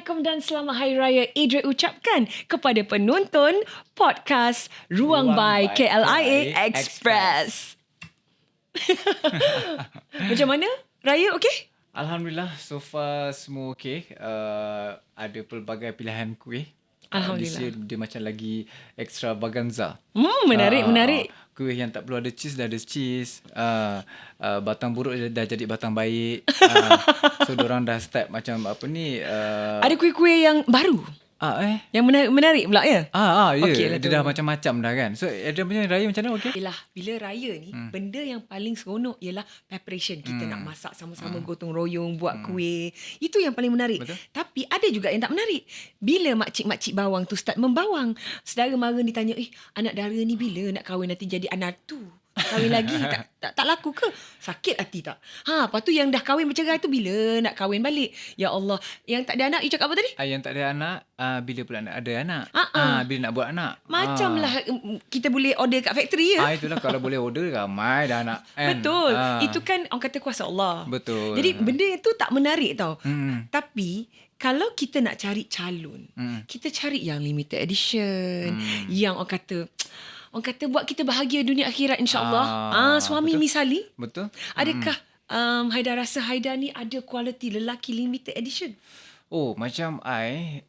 Assalamualaikum dan selamat Hari Raya Idul ucapkan kepada penonton podcast Ruang by KLIA Express. Macam mana? Raya okey? Alhamdulillah, so far semua okey. Ada pelbagai pilihan kuih. Alhamdulillah. Dia macam lagi extravaganza. Menarik. Kuih yang tak perlu ada cheese dah ada cheese. Batang buruk dah jadi batang baik. So diorang dah start macam apa ni. Ada kuih-kuih yang baru? Yang menarik pula ya? Ya. Okey lah Dia tu. dah macam-macam dah kan. So ada punya raya macam mana okey? Yelah, bila raya ni, benda yang paling seronok ialah preparation. Kita nak masak sama-sama, gotong royong, buat kuih. Itu yang paling menarik. Betul. Tapi ada juga yang tak menarik. Bila makcik-makcik bawang tu start membawang, saudara mara ni tanya, anak dara ni bila nak kahwin nanti jadi anak tu? Kahwin lagi tak laku ke? Sakit hati tak? Lepas tu yang dah kahwin bercerai tu bila nak kahwin balik? Ya Allah, yang tak ada anak, you cakap apa tadi? Yang tak ada anak, bila pula nak ada anak? Bila nak buat anak? Macam lah kita boleh order kat factory ya. Itulah kalau boleh order ramai dah anak kan? Betul. Itu kan orang kata kuasa Allah. Betul. Jadi benda itu tak menarik tau. Tapi kalau kita nak cari calon, kita cari yang limited edition, yang orang kata buat kita bahagia dunia akhirat insya-Allah. Suami betul. misali. Betul. Adakah Haida rasa Haida ni ada kualiti lelaki limited edition? Macam I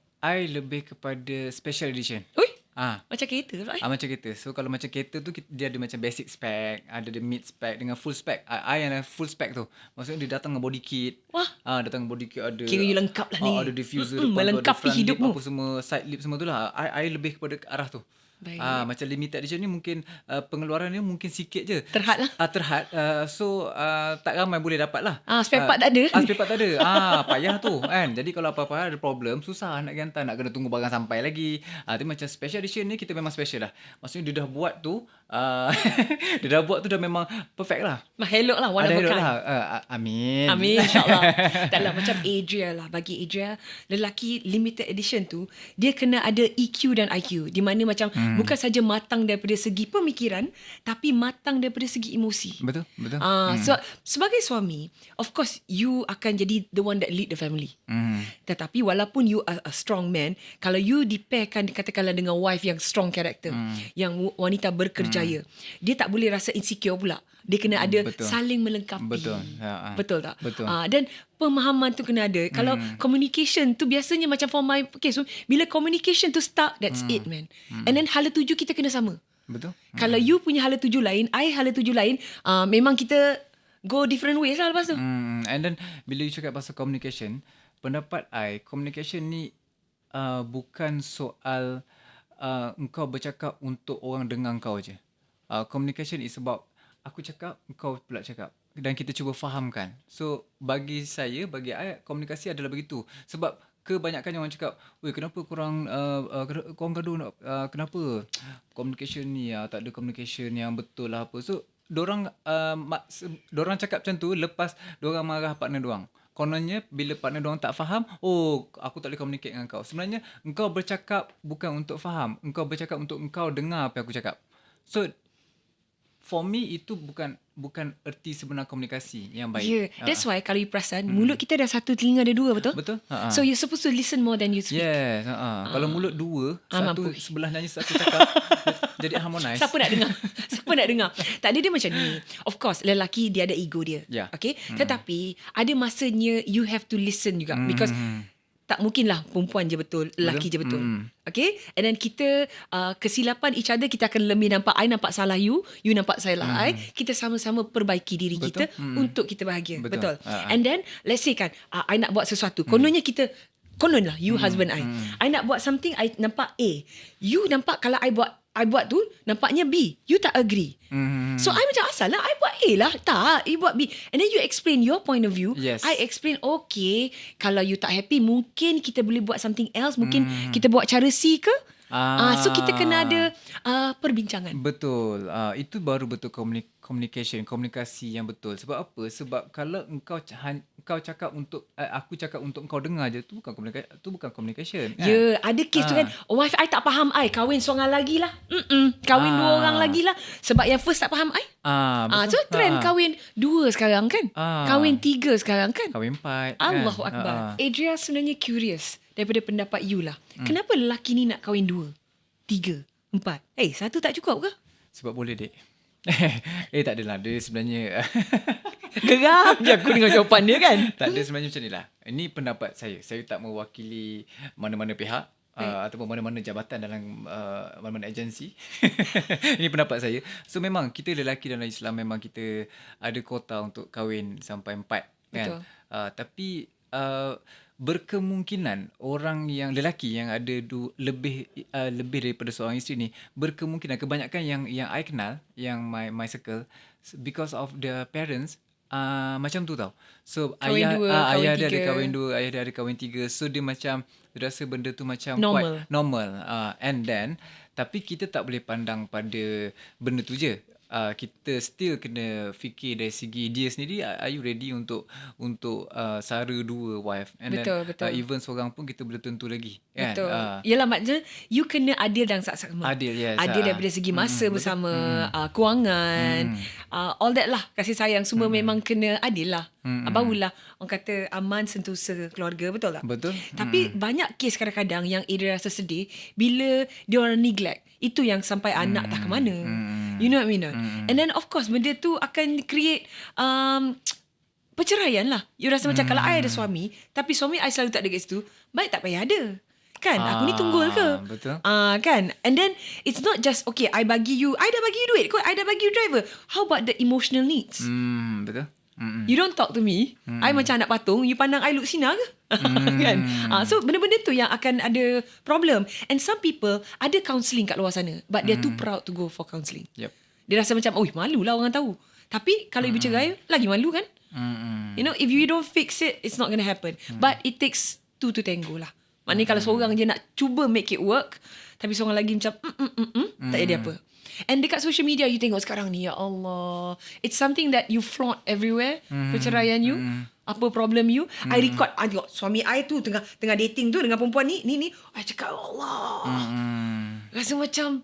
lebih kepada special edition. Ui, macam kereta pula. Macam kereta. So kalau macam kereta tu dia ada macam basic spec, ada the mid spec dengan full spec. I yang full spec tu. Maksudnya dia datang dengan body kit. Wah. Datang dengan body kit ada. Kira you lengkap lah ni. Ada diffuser depan tu, melengkapi ada front hidupmu. lip, apa semua, side lip semua tu lah. I lebih kepada arah tu. Baik. Macam limited edition ni mungkin pengeluaran dia mungkin sikit je. Terhad lah. Terhad. So tak ramai boleh dapat lah. Spare part tak ada. Spare part tak ada. Payah tu kan. Jadi kalau apa-apa ada problem, susah nak hantar, nak kena tunggu barang sampai lagi. Tapi macam special edition ni kita memang special lah. Maksudnya dia dah buat tu dia dah buat tu dah memang perfect lah. Elok lah, one of a kind. Amin. Amin, insyaAllah. Taklah macam Adria lah. Bagi Adria, lelaki limited edition tu, dia kena ada EQ dan IQ. Di mana macam bukan saja matang daripada segi pemikiran, tapi matang daripada segi emosi. Betul. So, sebagai suami, of course, you akan jadi the one that lead the family. Tetapi walaupun you are a strong man, kalau you dipairkan katakanlah dengan wife yang strong character, yang wanita berkerjaya, dia tak boleh rasa insecure pula. Dia kena ada saling melengkapi. Betul tak? Betul. Dan pemahaman tu kena ada. Kalau communication tu biasanya macam for my case, so bila communication tu start, that's it man. And then hala tuju kita kena sama. Betul. Kalau you punya hala tuju lain, I hala tuju lain, memang kita go different ways lah lepas tu. And then bila you cakap pasal communication, pendapat I, communication ni bukan soal engkau bercakap untuk orang dengar kau je. Communication is about aku cakap, engkau pula cakap. Dan kita cuba fahamkan. So, bagi saya, bagi I, komunikasi adalah begitu. Sebab kebanyakan orang cakap, kenapa korang gaduh, kenapa communication ni tak ada communication yang betul lah apa. So, dorang cakap macam tu lepas dorang marah partner dorang. Kononnya bila partner dorang tak faham, aku tak boleh communicate dengan kau. Sebenarnya, engkau bercakap bukan untuk faham. Engkau bercakap untuk engkau dengar apa yang aku cakap. So, for me itu bukan erti sebenar komunikasi yang baik. Yeah, that's why kalau you perasan mulut kita ada satu, telinga ada dua, betul? Betul. So you're supposed to listen more than you speak. Yes. Kalau mulut dua, satu mampus. sebelah nyanyi, satu cakap, jadi harmonize. Siapa nak dengar? Siapa nak dengar? Tak ada, dia macam ni. Of course, lelaki dia ada ego dia. Yeah. Okay? Tetapi ada masanya you have to listen juga. Because tak mungkinlah perempuan je betul, lelaki je betul. Okay? And then kita kesilapan each other, kita akan lebih nampak, I nampak salah you nampak salah I. Kita sama-sama perbaiki diri kita untuk kita bahagia. Betul. And then let's say kan, I nak buat sesuatu. Kononnya kita, konon lah, you husband I nak buat something, I nampak A. You nampak kalau I buat tu nampaknya B. You tak agree. So I macam asal lah, I buat A lah. Tak, you buat B. And then you explain your point of view. Yes. I explain, okay, kalau you tak happy, mungkin kita boleh buat something else. Mungkin kita buat cara C ke? So kita kena ada perbincangan. Betul. Itu baru betul komunikasi yang betul. Sebab apa? Sebab kalau engkau cakap untuk aku cakap untuk engkau dengar je, tu bukan communication. Ya, ada kes tu kan, wife I tak faham I, kahwin seorang lagi lah. Kahwin dua orang lagi lah. Sebab yang first tak faham I. So trend kahwin 2 sekarang kan. Kahwin 3 sekarang kan. Kahwin 4. Allahu Akbar. Adria sebenarnya curious. daripada pendapat you lah. Kenapa lelaki ni nak kahwin 2, 3, 4? Satu tak cukup ke? Sebab boleh, dek. Tak adalah. Dia sebenarnya... Geram je aku dengan jawapan dia kan. Tak ada, sebenarnya macam ni lah. Ini pendapat saya. Saya tak mewakili mana-mana pihak. Ataupun mana-mana jabatan dalam mana-mana agensi. Ini pendapat saya. So memang kita lelaki dalam Islam memang kita ada kota untuk kahwin sampai 4 kan. Betul. Tapi berkemungkinan orang yang lelaki yang ada lebih daripada seorang isteri ni, berkemungkinan kebanyakan yang I kenal, yang my circle, because of their parents, macam tu tau. So Kahwin ayah dua, kahwin ayah dia ada tiga. kahwin 2, ayah dia ada kahwin 3. So dia macam dia rasa benda tu macam Normal. quite normal. And then tapi kita tak boleh pandang pada benda tu je. Kita still kena fikir dari segi dia sendiri, are you ready untuk sara 2 wife, and Betul, then betul. even seorang pun kita belum tentu lagi kan. Betul. Yelah, maknanya you kena adil dan sama. Adil, yes. Adil daripada segi masa bersama, kewangan, all that lah, kasih sayang semua memang kena adil lah. Barulah orang kata aman sentosa keluarga, betul tak? Betul. Tapi banyak kes kadang-kadang yang Ada rasa sedih bila dia orang neglect. Itu yang sampai anak tak ke mana. You know what I mean? And then of course benda tu akan create perceraian lah. You rasa macam kalau I ada suami, tapi suami I selalu tak ada kat situ, baik tak payah ada. Kan? Aku ni tunggul ke? Betul. Kan? And then it's not just okay, I bagi you, I dah bagi you duit, I dah bagi you driver. How about the emotional needs? Betul. You don't talk to me, I macam anak patung, you pandang I look sinar ke? Kan? So benda-benda tu yang akan ada problem. And some people ada counselling kat luar sana, but they're too proud to go for counselling. Yep. Dia rasa macam, malu lah orang tahu. Tapi kalau ibu cerai, lagi malu kan? You know, if you don't fix it, it's not going to happen. But it takes 2 to tango lah. Maknanya kalau seorang je nak cuba make it work, tapi seorang lagi macam, tak jadi apa. And dekat social media, you tengok sekarang ni, ya Allah. It's something that you flaunt everywhere, perceraian you. Apa problem you. I record, I tengok suami I tu tengah dating tu dengan perempuan ni. I cakap, Allah. Rasa macam,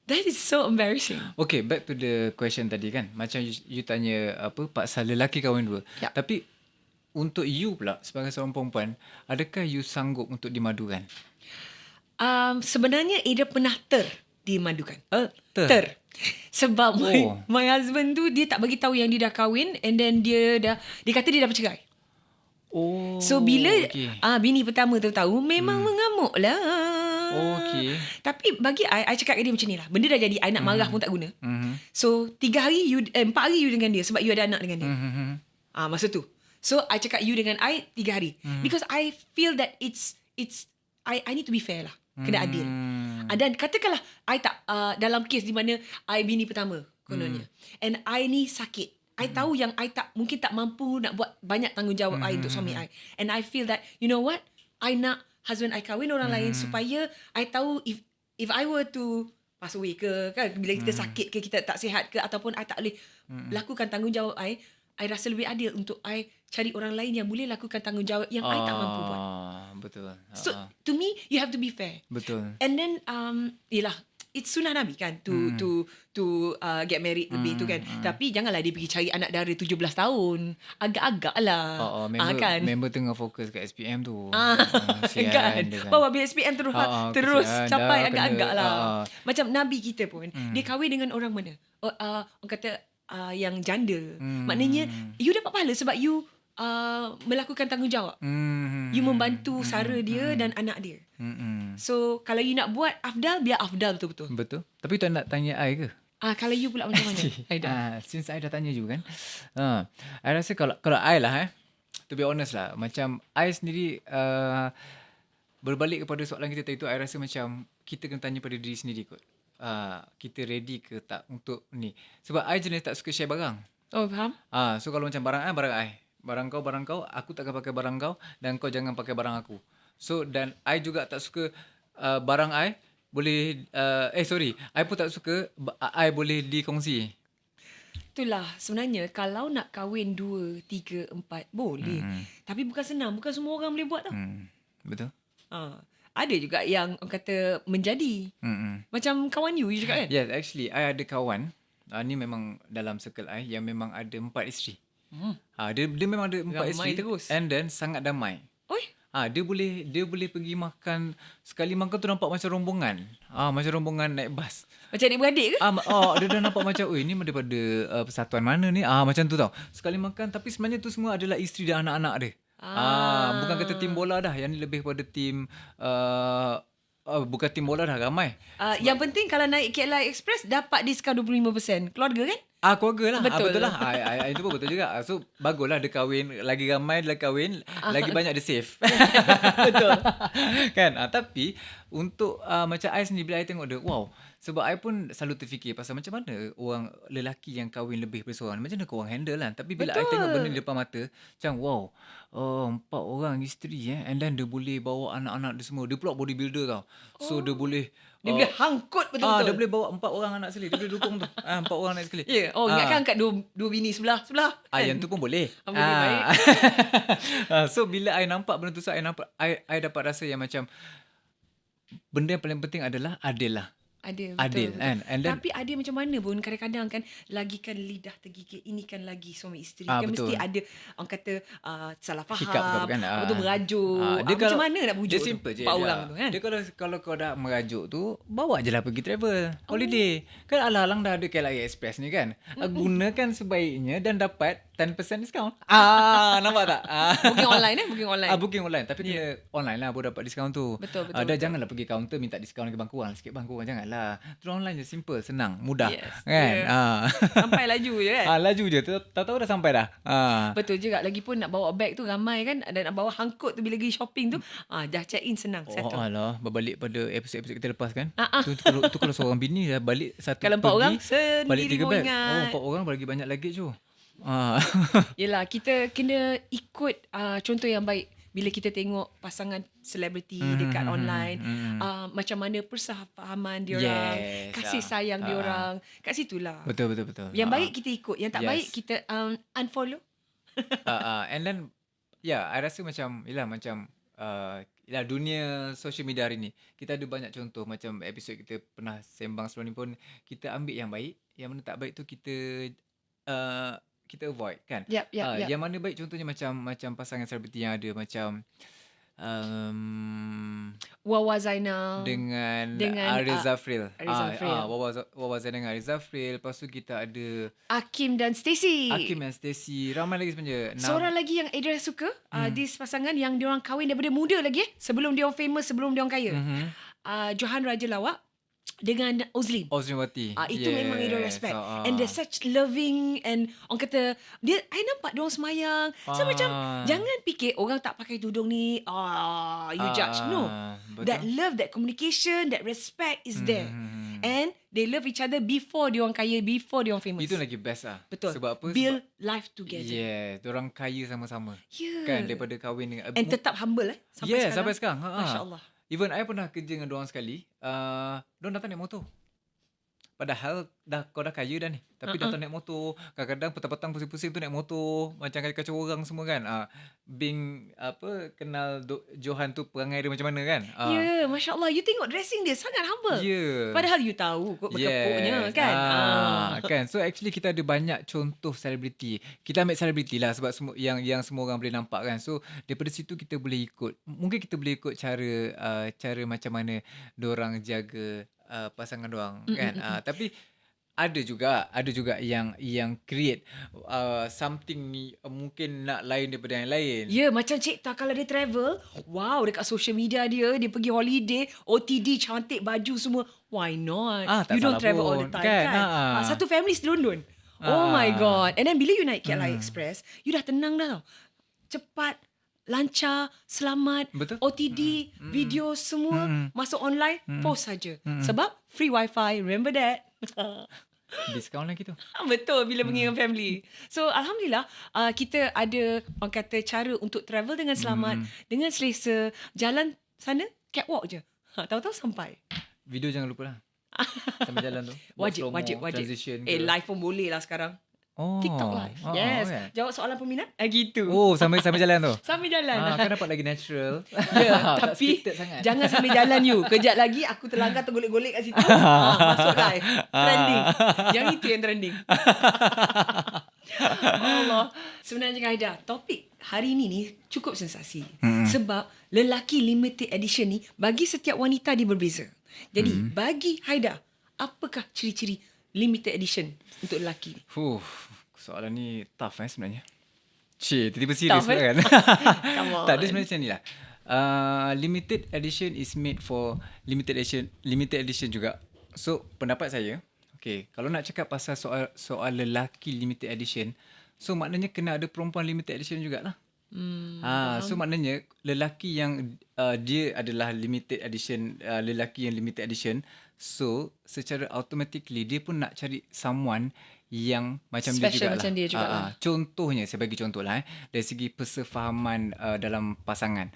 that is so embarrassing. Okay, back to the question tadi kan. Macam you tanya apa pasal lelaki kahwin 2. Yep. Tapi untuk you pula sebagai seorang perempuan, adakah you sanggup untuk dimadukan? Sebenarnya Ada pernah dimadukan. Ter? Sebab my husband tu dia tak bagi tahu yang dia dah kahwin, and then dia kata dia dah bercerai. So bila bini pertama tu tahu, memang mengamuk lah. Okay. Tapi bagi I cakap dengan dia macam ni lah. Benda dah jadi, I nak marah pun tak guna. So 4 hari you dengan dia, sebab you ada anak dengan dia. Masa tu. So I cakap you dengan I 3 hari. Because I feel that it's I need to be fair lah. Kena adil. Dan katakanlah I tak dalam kes di mana I bini pertama kononnya, and I ni sakit, I tahu yang I mungkin tak mampu nak buat banyak tanggungjawab I untuk suami I, and I feel that you know what, I nak husband I kahwin orang lain supaya I tahu if I were to pass away ke kan, bila kita sakit ke, kita tak sihat ke, ataupun I tak boleh lakukan tanggungjawab I rasa lebih adil untuk I cari orang lain yang boleh lakukan tanggungjawab yang I tak mampu buat. Betul. So to me, you have to be fair. Betul. And then yelah, it's sunnah Nabi kan to get married lebih tu kan. Tapi janganlah dia pergi cari anak dara 17 tahun. Agak-agak lah. Member, member tengah fokus kat SPM tu. Kan. Bawa habis SPM terus capai agak-agak lah. Macam Nabi kita pun, dia kahwin dengan orang mana? Orang kata yang janda. Maknanya you dapat pahala sebab you melakukan tanggungjawab. You membantu sara dia dan anak dia. So kalau you nak buat afdal, biar afdal betul-betul. Betul. Tapi tak nak tanya I ke? Kalau you pula macam mana? Since I dah tanya you kan. I rasa kalau I lah to be honest lah, macam I sendiri berbalik kepada soalan kita tadi tu, I rasa macam kita kena tanya pada diri sendiri kot. Kita ready ke tak untuk ni. Sebab I jenis tak suka share barang. Oh, faham? So kalau macam barang I, barang I. Barang kau, aku takkan pakai barang kau, dan kau jangan pakai barang aku. So dan I juga tak suka barang I boleh I pun tak suka I boleh dikongsi. Itulah sebenarnya kalau nak kahwin 2, 3, 4 boleh. Tapi bukan senang, bukan semua orang boleh buat tau. Betul. Ada juga yang orang kata menjadi. Macam kawan you cakap kan? Yes, actually I ada kawan, ni memang dalam circle I, yang memang ada 4 isteri. Dia memang ada 4 isteri terus. and then sangat damai. Oi, Dia boleh pergi makan, sekali makan tu nampak macam rombongan. Macam rombongan naik bas. Macam adik-beradik ke? Dia dah nampak macam, ni daripada persatuan mana ni? Macam tu tau. Sekali makan, tapi sebenarnya tu semua adalah isteri dan anak-anak dia. Bukan kata tim bola dah. Yang ni lebih pada tim bukan tim bola dah, ramai. Yang penting kalau naik KLI Express dapat diskaun 25%. Keluarga kan? Keluarga lah. Betul. Betul lah. Itu pun betul juga. So, baguslah dia kahwin. Lagi ramai dia kahwin, lagi banyak dia save. Betul. Kan? Tapi, untuk macam I sendiri, bila I tengok dia, wow. Sebab I pun selalu terfikir pasal macam mana orang lelaki yang kahwin lebih daripada seorang. Macam mana korang handle kan? Tapi bila I tengok benda di depan mata, macam wow. 4 orang isteri and then dia boleh bawa anak-anak dia semua. Dia pula bodybuilder tau. So, dia boleh... Dia boleh hangkut betul-betul. Dia boleh bawa 4 orang anak sekali. Dia boleh dukung tu. 4 orang anak sekali. Ya. Ingatkan angkat dua bini sebelah. Kan? Yang tu pun boleh. Boleh, baik. So, bila I nampak benda tu, I dapat rasa yang macam benda yang paling penting adalah adil lah. Adil kan? And then, tapi adil macam mana pun kadang-kadang kan lagikan lidah tergigit, ini kan lagi suami isteri kan betul. mesti ada orang kata salah faham, hiccup kan? betul merajuk. Dia Macam mana nak bujuk dia tu simple je 4 orang tu kan? Dia kalau kau dah merajuk tu, bawa je lah pergi travel holiday. Kan alang-alang dah ada KLIA Express ni kan. Gunakan sebaiknya dan dapat 10% diskaun. Nampak tak? Booking online Booking online. Tapi kena online lah baru dapat diskaun tu. Betul. Janganlah pergi kaunter minta diskaun lagi kurang sikit, janganlah. Terus online je, simple, senang, mudah. Yes. Kan? Sampai laju je kan? Laju je, tahu dah sampai dah. Betul juga. Lagipun nak bawa beg tu ramai kan, dan nak bawa hangkut tu bila pergi shopping tu, dah check in senang, settle. Alah, berbalik pada episod-episod kita lepas kan. Tu kalau seorang bini dah balik satu kalau 4 orang balik 3 beg. ingat. 4 orang bagi banyak luggage tu. Yelah, kita kena ikut contoh yang baik. Bila kita tengok pasangan selebriti dekat online, macam mana persahaman diorang, kasih sayang diorang, kat situlah. Betul. Yang baik kita ikut, yang tak baik kita unfollow. And then I rasa macam dunia social media hari ni, kita ada banyak contoh. Macam episod kita pernah sembang sebelum ni pun, kita ambil yang baik, yang mana tak baik tu kita avoid kan. Yep. Yang mana baik contohnya macam pasangan selebriti yang ada macam Wawa Zainal dengan Ariel Zafril. Wawa Zainal dengan Ariel Zafril. Lepas tu kita ada Hakim dan Stacey. Ramai lagi sebenarnya. Seorang lagi yang Adria suka, this pasangan yang diorang kahwin daripada muda lagi, sebelum diorang famous, sebelum diorang kaya. Johan Raja Lawak dengan Ozlin Wati. Itu memang dia respect. And they're such loving, and orang kata I nampak dia orang semayang. So macam jangan fikir orang tak pakai tudung ni you judge. No. Betul. That love, that communication, that respect is there. And they love each other before dia orang kaya, before dia orang famous. Itu lagi best lah. Betul. Sebab apa? Build life together. Yeah, diorang kaya sama-sama. Yeah. Kan daripada kahwin dengan and tetap humble sampai sekarang. Masya-Allah. Even I pernah kerja dengan diorang sekali, diorang datang naik motor. Padahal kau dah kaya dah ni, tapi datang naik motor. Kadang-kadang petang-petang pusing-pusing tu naik motor, macam kacau orang semua kan. Kenal Johan tu perangai dia macam mana kan. Masya-Allah, you tengok dressing dia sangat humble. Padahal you tahu kot berkepuknya kan. Kan. So actually kita ada banyak contoh selebriti. Kita ambil selebriti lah sebab yang semua orang boleh nampak kan. So daripada situ kita boleh ikut. Mungkin kita boleh ikut cara macam mana diorang jaga pasangan doang kan. Tapi ada juga yang create something ni mungkin nak lain daripada yang lain. Macam Cik Ta kalau dia travel, wow, dekat social media dia pergi holiday, OTD cantik, baju semua. Why not? You don't travel all the time kan? Satu family selondon. Oh my god. And then bila you naik KLIA Express, you dah tenang dah tau. Cepat, lancar, selamat. Betul. OTD, video semua masuk online, post saja. Sebab free wifi, remember that? Diskaun lagi tu. Betul, bila pergi dengan family. So Alhamdulillah, kita ada orang kata cara untuk travel dengan selamat, dengan selesa. Jalan sana catwalk je, tahu-tahu sampai. Video jangan lupa lah. Sambil jalan tu Wajib. transition Live pun boleh lah sekarang. TikTok live. Yes. Okay. Jawab soalan peminat. Gitu. Sambil jalan tu. Sambil jalan. Kan dapat lagi natural. Tapi jangan sambil jalan you. Kejap lagi aku terlanggar tergolek-golek kat situ. Masuk live. Trending. Yang itu yang trending. Allah. Sebenarnya Haida, topik hari ni cukup sensasi. Sebab lelaki limited edition ni bagi setiap wanita dia berbeza. Jadi bagi Haida, apakah ciri-ciri limited edition untuk lelaki ni? Soalan ni tough sebenarnya. Tiba-tiba serius Tough, kan? Come on. Tak, dia sebenarnya macam ni lah. Limited edition is made for limited edition juga. So, pendapat saya, okay, kalau nak cakap pasal soal lelaki limited edition, so maknanya kena ada perempuan limited edition jugalah. So maknanya lelaki yang dia adalah limited edition, lelaki yang limited edition, so secara automatically dia pun nak cari someone yang macam Special dia jugalah. macam dia jugalah. Contohnya, saya bagi contoh lah dari segi persefahaman dalam pasangan.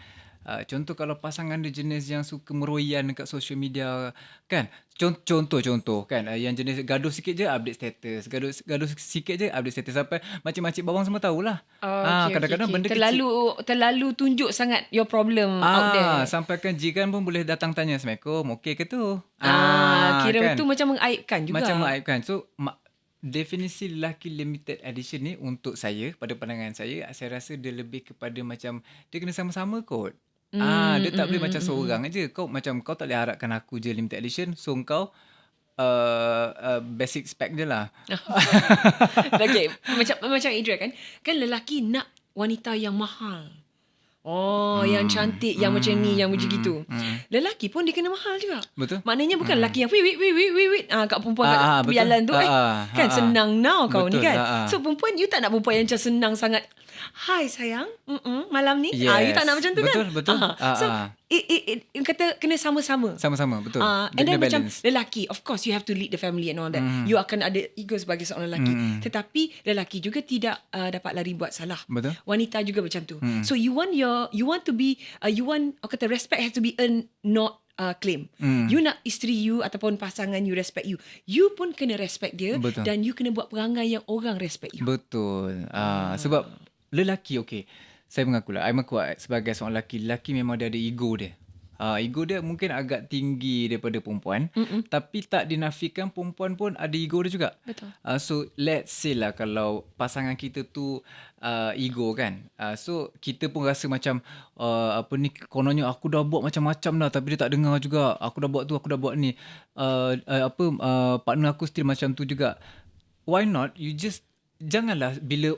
Contoh kalau pasangan dia jenis yang suka meroyan dekat social media kan. Contoh kan, yang jenis gaduh sikit je update status, gaduh sikit je update status, sampai makcik-makcik bawang semua tahulah. Kadang-kadang benda terlalu tunjuk sangat your problem out there. Sampai kan jiran pun boleh datang tanya, Assalamualaikum, okey ke tu? Kira kan? itu macam mengaibkan juga. Macam mengaibkan. So definisi lelaki limited edition ni untuk saya, pada pandangan saya rasa dia lebih kepada macam dia kena sama-sama kot. Dia tak boleh macam seorang aja. Kau tak boleh harapkan aku je limited edition, so kau basic spec je lah. Okay, macam Idra kan lelaki nak wanita yang mahal. Yang cantik, yang macam ni, yang macam gitu. Lelaki pun dia kena mahal juga. Betul. Maknanya bukan lelaki yang wait kat perempuan kat tepi jalan tu kan senang now kau betul, ni kan. So perempuan, you tak nak perempuan yang macam senang sangat. Hai sayang, malam ni. You tak nak macam tu kan. Betul. So kata kena sama-sama. Sama-sama, betul. And then macam balance. lelaki, of course you have to lead the family and all that. You akan ada ego sebagai seorang lelaki. Tetapi lelaki juga tidak dapat lari buat salah. Betul. Wanita juga macam tu. So you want to be kata respect has to be earned, not claim. You nak isteri you ataupun pasangan you respect you, you pun kena respect dia. Betul. Dan you kena buat perangai yang orang respect you. Betul. Sebab lelaki, okay, saya mengakulah, I mengaku sebagai seorang lelaki memang dia ada ego dia. Ego dia mungkin agak tinggi daripada perempuan, tapi tak dinafikan perempuan pun ada ego dia juga. Betul. So let's say lah kalau pasangan kita tu ego kan, so kita pun rasa macam kononnya aku dah buat macam-macam dah tapi dia tak dengar juga. Aku dah buat tu, aku dah buat ni, partner aku still macam tu juga. Why not you just janganlah bila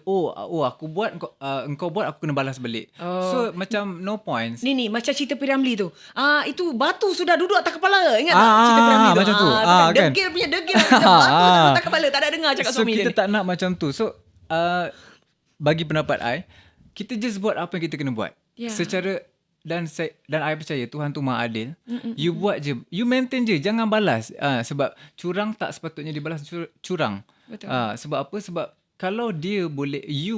aku buat engkau buat aku kena balas balik. So macam no points. Ni macam cerita Piramli tu. Itu batu sudah duduk atas kepala. Ingat tak cerita Piramli tu? Macam tu. Kan? Kan? Degil batu dah atas kepala. Tak ada dengar cakap So suami kita dia. tak nak macam tu. So bagi pendapat I, kita just buat apa yang kita kena buat. Secara dan I percaya Tuhan tu Maha Adil. You buat je, you maintain je, jangan balas. Sebab curang tak sepatutnya dibalas curang. Betul. Sebab apa? Sebab kalau you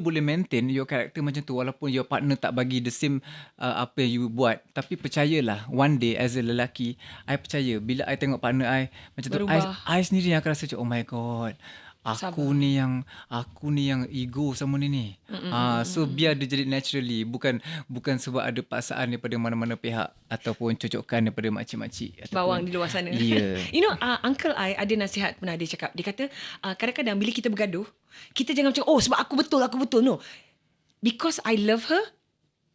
boleh maintain your character macam tu walaupun your partner tak bagi the same apa yang you buat, tapi percayalah one day as a lelaki, I percaya bila I tengok partner I macam berubah. tu, I sendiri akan rasa macam oh my god, aku ni yang ego sama ni. So biar dia jadi naturally, bukan sebab ada paksaan daripada mana-mana pihak ataupun cocokan daripada makcik-makcik Bawang di luar sana. Yeah. You know, uncle I ada nasihat pernah dia cakap. Dia kata kadang-kadang bila kita bergaduh, kita jangan macam sebab aku betul. No. Because I love her,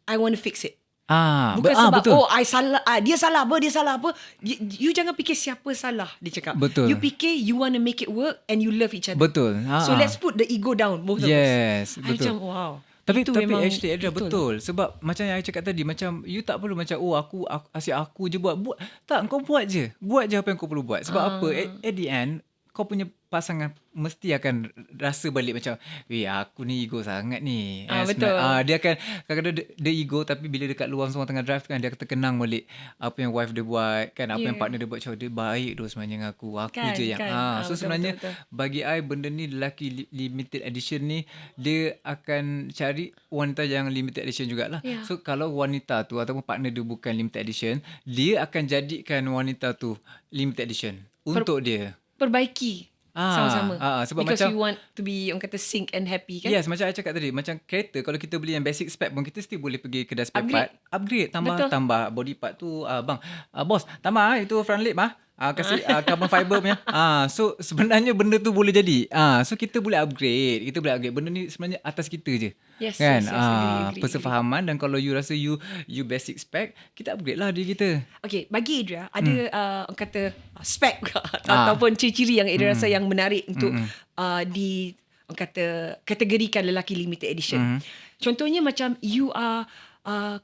I want to fix it. Bukan sebab betul. I salah, dia salah apa. You jangan fikir siapa salah, dia cakap. Betul. You fikir you want to make it work and you love each other. Betul. So let's put the ego down, both of us. Yes, I betul. macam wow. Tapi memang actually Adra betul. Sebab macam yang I cakap tadi, macam you tak perlu macam aku asyik aku je buat. Tak, kau buat je. Buat je apa yang kau perlu buat. Sebab apa? At the end kau punya pasangan mesti akan rasa balik macam, aku ni ego sangat ni. Betul. Dia akan kadang-kadang dia ego, tapi bila dekat luar semua tengah drive kan, dia akan terkenang balik apa yang wife dia buat kan, apa yang partner dia buat. Dia baik tu sebenarnya dengan aku Kan, je yang so betul, sebenarnya betul. bagi I benda ni lelaki limited edition ni, dia akan cari wanita yang limited edition jugalah. So kalau wanita tu ataupun partner dia bukan limited edition, dia akan jadikan wanita tu limited edition untuk dia. Perbaiki sama-sama. Sebab Because macam we want to be, orang kata, sync and happy kan. Yes, macam I cakap tadi, macam kereta kalau kita beli yang basic spec pun, kita still boleh pergi kedai spare part, upgrade, tambah body part tu, bang, bos, tambah itu front lip Kasih carbon fiber punya. So sebenarnya benda tu boleh jadi. So kita boleh upgrade. Benda ni sebenarnya atas kita je. Yes, Kan? yes, yes. Agree. Persefahaman, dan kalau you rasa you basic spec, kita upgrade lah diri kita. Okay, bagi Adria, ada orang kata spek ataupun ciri-ciri yang Adria rasa yang menarik untuk orang kata kategorikan lelaki limited edition. Contohnya macam you are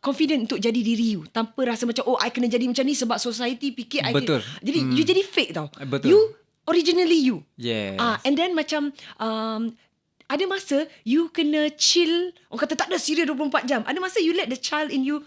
confident untuk jadi diri you tanpa rasa macam I kena jadi macam ni sebab society fikir Betul. Jadi you jadi fake tau. Betul. You originally you. Yes. And then macam ada masa you kena chill. Orang kata tak ada serius 24 jam. Ada masa you let the child in you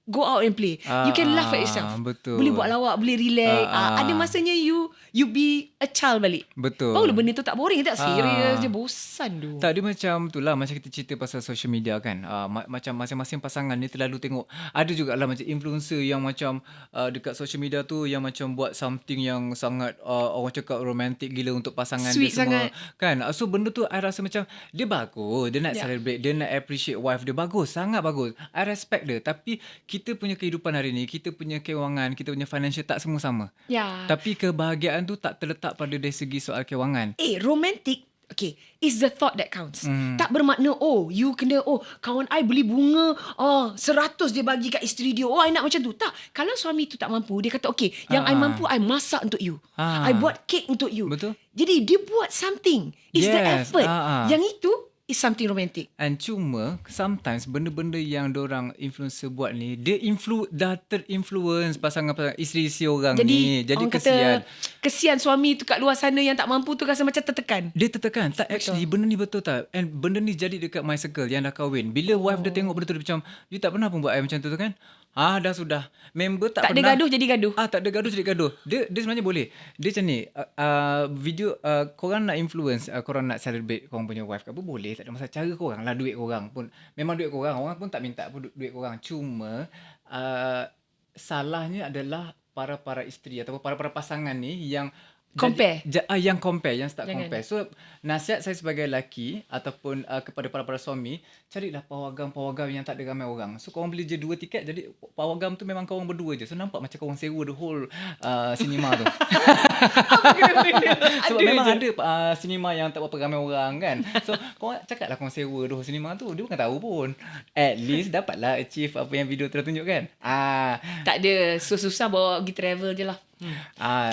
go out and play. You can laugh at yourself. Betul. Boleh buat lawak, boleh relax. Ada masanya you be a child balik. Betul. Barulah benda tu tak boring, tak serius je, bosan tu. Tak, dia macam tu lah. Macam kita cerita pasal social media kan. Macam masing-masing pasangan ni terlalu tengok. Ada jugalah macam influencer yang macam dekat social media tu yang macam buat something yang sangat orang cakap romantic gila untuk pasangan Sweet dia semua. sangat. Kan? So benda tu I rasa macam dia bagus. Dia nak celebrate. Dia nak appreciate wife dia. Bagus. Sangat bagus. I respect dia. Tapi kita punya kehidupan hari ni, kita punya kewangan, kita punya financial tak semua sama. Ya. Tapi kebahagiaan tu tak terletak pada dari segi soal kewangan. Romantic, okay, is the thought that counts. Tak bermakna, you kena, kawan I beli bunga, 100 dia bagi kat isteri dia. I nak macam tu. Tak. Kalau suami tu tak mampu, dia kata, okay, yang I mampu, I masak untuk you. I buat kek untuk you. Betul. Jadi, dia buat something. It's the effort. Yang itu is something romantic. And cuma sometimes benda-benda yang dorang influencer buat ni, dia dah terinfluence pasangan-pasangan isteri-isteri orang ni. Jadi orang kesian. Kata, kesian suami tu kat luar sana yang tak mampu tu rasa macam tertekan. Dia tertekan. Tak, actually benda ni betul tak. And benda ni jadi dekat my circle yang dah kahwin. Bila wife dia tengok benda tu, dia macam, you tak pernah pun buat I macam tu kan. Dah sudah. Member tak pernah. Tak ada gaduh jadi gaduh. Tak ada gaduh jadi gaduh. Dia sebenarnya boleh. Dia macam ni, video korang nak influence, korang nak celebrate korang punya wife ke apa, boleh. Tak ada masalah. Cara korang lah, duit korang pun. Memang duit korang. Orang pun tak minta pun duit korang. Cuma salahnya adalah para isteri atau para pasangan ni yang compare. Yang compare, yang start Jangan. compare. So nasihat saya sebagai lelaki ataupun kepada para suami, carilah pawagam yang tak ada ramai orang. So korang beli je 2 tiket, jadi pawagam tu memang korang berdua je. So nampak macam korang sewa the whole cinema tu. Sebab memang ada cinema yang tak berapa ramai orang kan. So korang cakaplah korang sewa the whole cinema tu, dia bukan tahu pun. At least dapatlah achieve apa yang video tu dah tunjuk kan. Tak ada, susah bawa pergi travel je lah.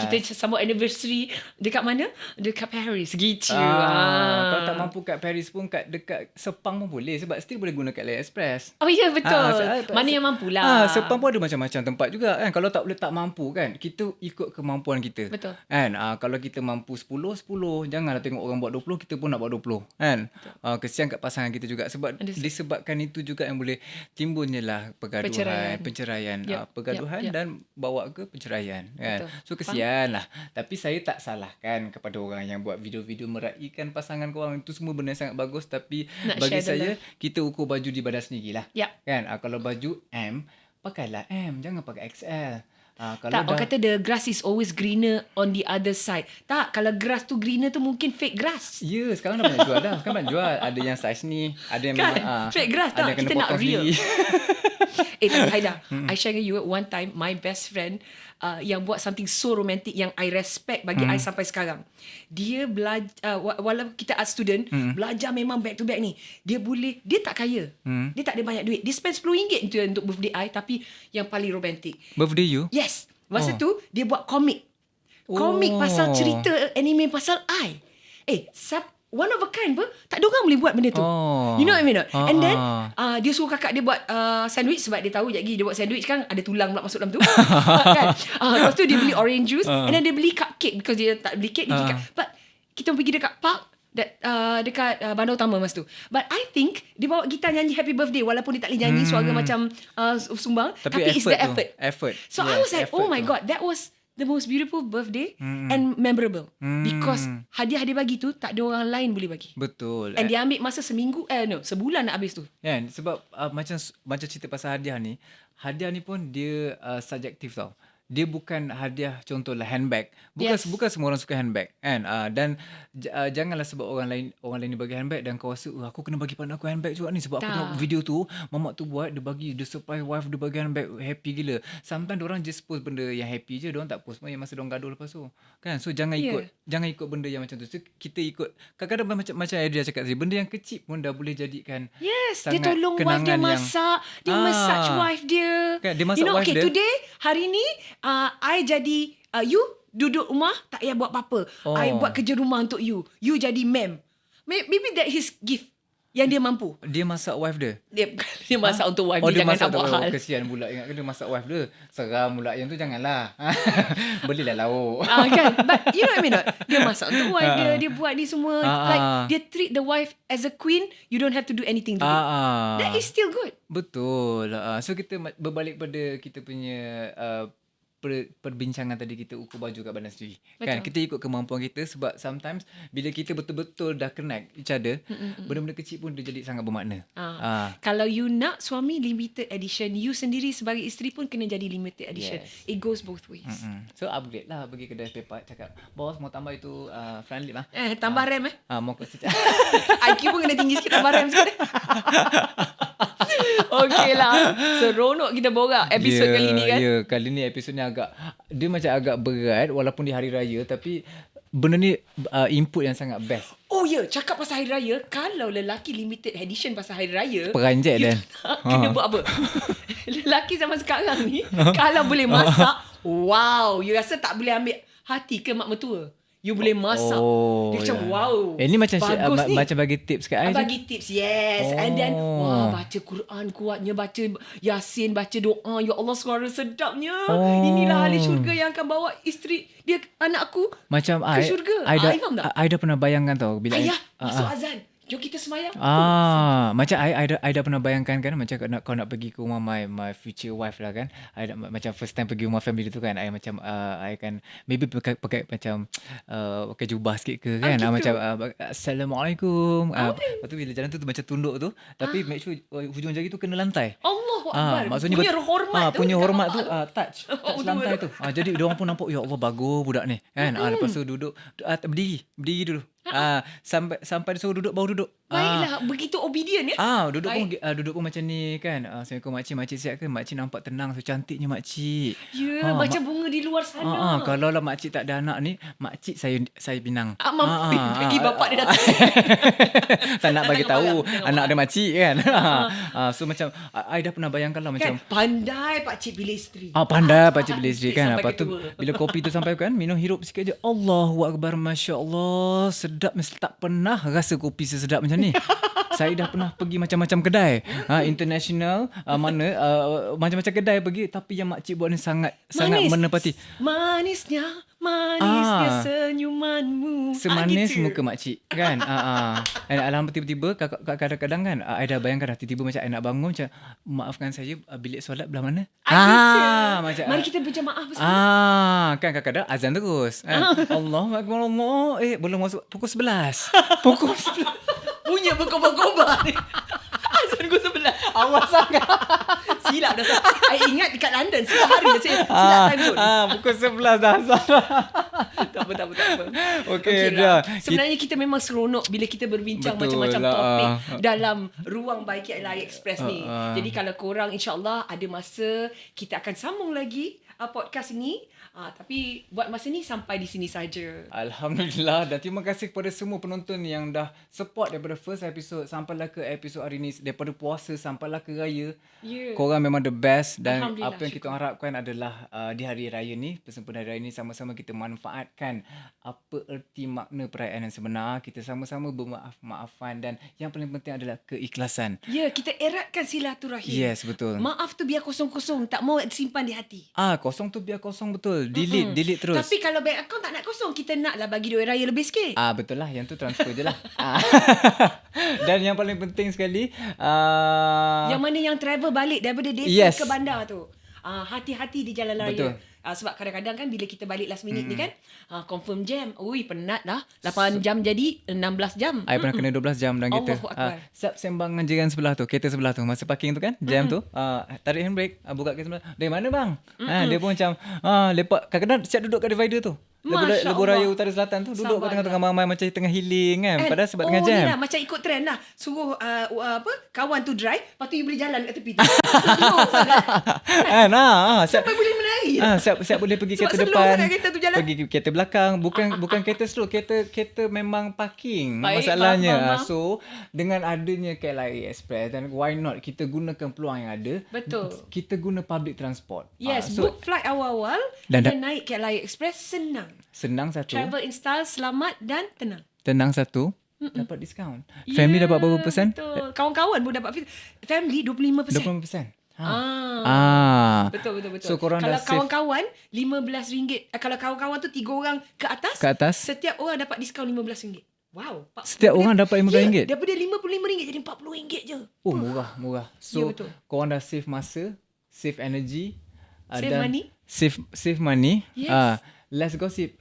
Kita sambut anniversary dekat mana? Dekat Paris gitu. Kalau tak mampu kat Paris pun dekat Sepang pun boleh, sebab still boleh guna kat AliExpress. Oh ya, betul. Mana yang mampulah. Sepang pun ada macam-macam tempat juga kan. Kalau tak mampu kan, kita ikut kemampuan kita. Betul. Kan? Kalau kita mampu 10, janganlah tengok orang buat 20, kita pun nak buat 20 kan. Kesian kat pasangan kita juga, sebab disebabkan itu juga yang boleh timbulnya lah penceraian. Pergaduhan dan bawa ke penceraian kan. Betul. So kesian lah. Tapi saya tak salahkan kepada orang yang buat video-video meraihkan pasangan korang. Itu semua benda yang sangat bagus. Tapi nak bagi saya, kita ukur baju di badan sendiri lah. Kan? Kalau baju M, pakailah M. Jangan pakai XL. Orang kata the grass is always greener on the other side. Tak, kalau grass tu greener tu mungkin fake grass. Ya, sekarang dah banyak jual dah. Sekarang banyak jual. Ada yang size ni, ada yang kan? Fake grass tak, kita nak real. Tapi Haida, I share dengan you one time, my best friend yang buat something so romantic yang I respect bagi I sampai sekarang. Dia belajar, walaupun kita art student, belajar memang back to back ni. Dia tak kaya. Dia tak ada banyak duit. Dia spend RM10 untuk birthday I, tapi yang paling romantic. Birthday you? Yes. Masa tu, dia buat komik. Komik pasal cerita anime pasal I. One of a kind pun, tak ada orang boleh buat benda tu. You know what I mean not? And then dia suruh kakak dia buat sandwich, sebab dia tahu sekejap lagi dia buat sandwich kan ada tulang pula masuk dalam tu. Kan? Lepas tu dia beli orange juice, and then dia beli cupcake, because dia tak beli cake, dia beli but kita pergi dekat park dekat bandar utama masa tu. But I think dia bawa gitar nyanyi happy birthday, walaupun dia tak boleh nyanyi suara macam sumbang, tapi it's the effort. So I was like, oh my god, that was the most beautiful birthday and memorable. Because hadiah-hadiah bagi tu tak ada orang lain boleh bagi. Betul. And dia ambil masa sebulan nak habis tu. Kan? Sebab macam cerita pasal hadiah ni pun dia subjektif tau. dia bukan hadiah contohlah handbag. Yes. Bukan semua orang suka handbag kan. Dan janganlah sebab orang lain dia bagi handbag dan kau rasa aku kena bagi partner aku handbag juga ni sebab aku tengok Tak. video tu mamak tu buat dia surprise wife dia bagi handbag happy gila. Sometimes orang just post benda yang happy je, diorang tak post yang masa diorang gaduh lepas tu. Kan? So jangan ikut benda yang macam tu. So kita ikut kadang-kadang macam Adria cakap tadi, benda yang kecil pun dah boleh jadikan Yes, dia sangat tolong wife dia kenangan yang masak, dia massage wife dia. Kan, dia masak wife okay, dia. today, hari ni, I jadi, you duduk rumah, tak payah buat apa-apa. I buat kerja rumah untuk you. You jadi ma'am. Maybe that his gift yang dia mampu. Dia masak wife dia. Dia masak untuk wife dia, dia jangan masak nak buat hal. kesian pula ingat dia masak wife dia. Seram pula yang tu janganlah. Belilah lauk. Kan? But you know what I mean not? Dia masak untuk wife dia, dia buat ni semua. Like dia treat the wife as a queen, you don't have to do anything to it. That is still good. Betul. So kita berbalik pada kita punya perbincangan tadi, kita ukur baju kat badan sendiri. Kan, kita ikut kemampuan kita sebab sometimes bila kita betul-betul dah connect each other, benda-benda kecil pun dia jadi sangat bermakna. Kalau you nak suami limited edition, you sendiri sebagai isteri pun kena jadi limited edition. Yes. It goes both ways. So upgrade lah, pergi kedai spare part, cakap bos mau tambah itu front lip lah. Tambah rem Mau kasi IQ pun kena tinggi sikit, tambah rem sikit. Okay lah. Seronok kita borak episod kali ni kan. Kali ni episod ni dia macam agak berat walaupun di hari raya, tapi benda ni input yang sangat best. Oh cakap pasal hari raya, kalau lelaki limited edition pasal hari raya, Peranjat dan kena buat apa? Lelaki zaman sekarang ni kalau boleh masak, wow, you rasa tak boleh ambil hati ke mak mertua? You boleh masak. Dia macam wow. Ini macam bagus ni. macam bagi tips kat I je. Bagi tips, yes. And then baca Quran kuatnya, baca Yasin, baca doa. Ya Allah, suara sedapnya. Inilah ahli syurga yang akan bawa isteri dia, anak aku macam ke syurga. I dah pernah bayangkan tau bila ayah masuk azan, jom kita semayang. Macam I dah pernah bayangkan kan, macam kau nak pergi ke rumah my future wife lah kan. I dah, macam first time pergi rumah family tu kan, I macam I kan maybe pakai macam pakai jubah sikit ke kan, macam Assalamualaikum. Lepas tu bila jalan tu macam tunduk tu, tapi make sure hujung jari tu kena lantai. Allahu Akbar. Maksudnya punya hormat tu. Punya hormat tu touch lantai tu. Jadi diorang pun nampak, ya Allah bagus budak ni kan. Lepas tu duduk berdiri dulu. Sampai disuruh duduk baru duduk. Baiklah, begitu obedient ya. Duduk pun macam ni kan. Assalamualaikum makcik sihat ke? Makcik nampak tenang, so cantiknya makcik. Ya, macam bunga di luar sana. Kalau lah makcik tak ada anak ni, makcik saya pinang. Bagi bapak dia datang. Tak nak bagi tahu anak ada makcik kan. So macam I dah pernah bayangkan lah macam pandai pakcik pilih isteri. Pandai pakcik pilih isteri kan. Lepas tu bila kopi tu sampai kan, minum hirup sikit je. Allahu Akbar, Masya Allah, sedap. Mesti tak pernah rasa kopi sesedap macam ni. Saya dah pernah pergi macam-macam kedai, international, macam-macam kedai pergi, tapi yang makcik buat ni sangat menepati. Manisnya senyumanmu. Semanis muka makcik kan. Alhamdulillah tiba-tiba kadang-kadang kan I dah bayangkan dah, tiba-tiba macam I nak bangun macam, maafkan saya, bilik solat belah mana? Macam mari kita berjamaah bersama. Kan kadang-kadang azan terus. Allahu Akbar, Allah. Belum masuk pukul 11. Pukul 11. Punya berkobar-kobar ni. Azan pukul 11. Awas sangat. Silap dah. I ingat dekat London setiap hari dah silap time zone. Pukul 11 dah azan. Tak apa. Okay lah. Sebenarnya kita memang seronok bila kita berbincang macam-macam topik dalam ruang by KLI Express ni. Jadi kalau korang insyaAllah ada masa, kita akan sambung lagi podcast ini. Tapi buat masa ni sampai di sini saja. Alhamdulillah, dan terima kasih kepada semua penonton yang dah support daripada first episode sampailah ke episod hari ni, daripada puasa sampailah ke raya. Korang memang the best, dan apa yang kita harapkan adalah di hari raya ni, persempurnaan hari raya ni, sama-sama kita manfaatkan apa erti makna perayaan yang sebenar. Kita sama-sama bermaaf-maafan, dan yang paling penting adalah keikhlasan. Kita eratkan silaturahim. Yes, betul. Maaf tu biar kosong-kosong, tak mau simpan di hati. Kosong tu biar kosong, betul. Delete terus. Tapi kalau bank account tak nak kosong, kita naklah bagi duit raya lebih sikit. Betul lah, yang tu transfer je lah. Dan yang paling penting sekali, yang mana yang travel balik daripada desa ke bandar tu, hati-hati di jalan raya. Betul. Sebab kadang-kadang kan bila kita balik last minute ni kan, confirm jam. Ui, penat dah. 8 jam jadi 16 jam. I pernah kena 12 jam dalam kereta. Allahu Akbar. Siap sembang dengan jiran sebelah tu, kereta sebelah tu. Masa parking tu kan, jam tu. Tarik handbrake, buka kereta sebelah. Dari mana bang? Dia pun macam, lepak. Kadang-kadang siap duduk kat divider tu. Masya Lebuh Allah. Raya Utara Selatan tu. Duduk kat tengah-tengah ramai macam tengah healing kan. And, Padahal sebab tengah ni jam. lah, macam ikut trend lah. Suruh kawan tu drive, lepas tu you boleh jalan kat tepi tu. Slow sangat. Kan? Sampai boleh menari. Siap boleh pergi Sebab kereta slow depan. sangat kereta tu jalan. Pergi kereta belakang. Bukan kereta slow. Kereta memang parking. Baik, Masalahnya. faham. So, dengan adanya KLIA Express, dan why not kita gunakan peluang yang ada. Betul. Kita guna public transport. Yes, So, book flight awal-awal Dan dan naik KLIA Express senang. senang satu. Travel in style, selamat dan tenang. Tenang satu. Dapat diskaun. Family dapat berapa persen? Betul. Kawan-kawan pun dapat. Family 25%. 20%. Betul. So, korang kalau dah save kawan-kawan RM15. Kalau kawan-kawan tu 3 orang ke atas, setiap orang dapat diskaun RM15. Wow. Setiap orang dapat RM15? Daripada RM55 jadi RM40 je. Oh, murah. So, betul. korang dah save masa, save energy. Save dan money. Save money. Yes. Less gossip.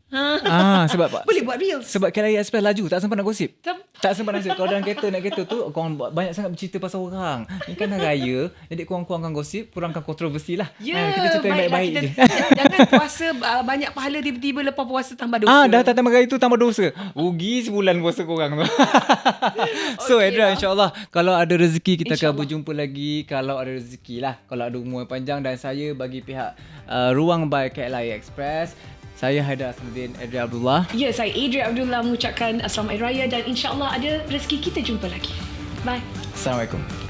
Ha. Sebab Boleh buat reels. Sebab KLIA Express laju, tak sempat nak gosip. Tem- Tak sempat nak gosip. Kalau dalam kereta, naik kereta tu, korang banyak sangat bercerita pasal orang. Ini kan hari raya, jadi korang kurangkan gosip, kurangkan kontroversi lah. Ya, Kita cerita yang baik-baik je. Jangan puasa banyak pahala tiba-tiba lepas puasa tambah dosa. Dah tambah hari tu tambah dosa. Rugi sebulan puasa korang tu. So, Okay Adrian, lah. insyaAllah kalau ada rezeki kita akan InsyaAllah. berjumpa lagi. Kalau ada rezeki lah. Kalau ada umur yang panjang, dan saya bagi pihak Ruang by KLIA Express, saya Haidar Asmuddin Adrian Abdullah. Ya, saya Adria Abdullah mengucapkan Selamat Hari Raya dan insyaAllah ada rezeki kita jumpa lagi. Bye. Assalamualaikum.